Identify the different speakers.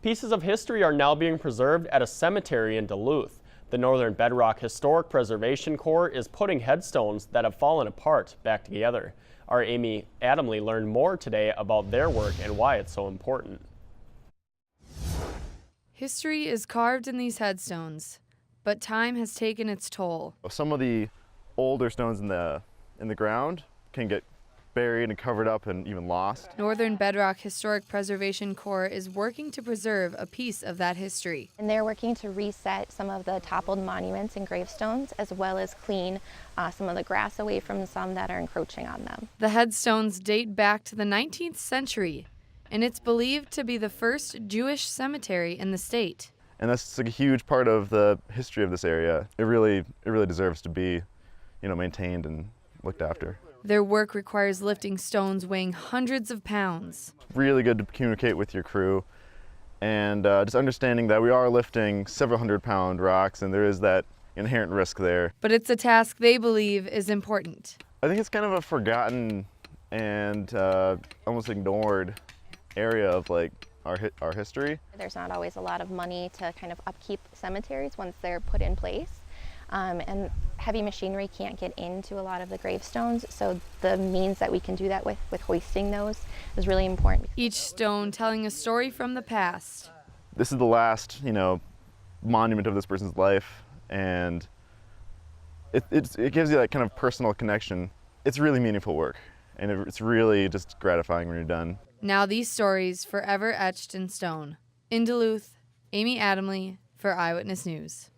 Speaker 1: Pieces of history are now being preserved at a cemetery in Duluth. The Northern Bedrock Historic Preservation Corps is putting headstones that have fallen apart back together. Our Amy Adamley learned more today about their work and why it's so important.
Speaker 2: History is carved in these headstones, but time has taken its toll.
Speaker 3: Some of the older stones in the ground can get buried and covered up and even lost.
Speaker 2: Northern Bedrock Historic Preservation Corps is working to preserve a piece of that history.
Speaker 4: And they're working to reset some of the toppled monuments and gravestones, as well as clean some of the grass away from some that are encroaching on them.
Speaker 2: The headstones date back to the 19th century, and it's believed to be the first Jewish cemetery in the state.
Speaker 3: And that's like a huge part of the history of this area. It really deserves to be, maintained and looked after.
Speaker 2: Their work requires lifting stones weighing hundreds of pounds.
Speaker 3: Really good to communicate with your crew and just understanding that we are lifting several 100-pound rocks and there is that inherent risk there.
Speaker 2: But it's a task they believe is important.
Speaker 3: I think it's kind of a forgotten and almost ignored area of our history.
Speaker 4: There's not always a lot of money to kind of upkeep cemeteries once they're put in place. And heavy machinery can't get into a lot of the gravestones, so the means that we can do that with hoisting those is really important.
Speaker 2: Each stone telling a story from the past.
Speaker 3: This is the last, monument of this person's life, and it gives you that kind of personal connection. It's really meaningful work, and it's really just gratifying when you're done.
Speaker 2: Now these stories forever etched in stone. In Duluth, Amy Adamley for Eyewitness News.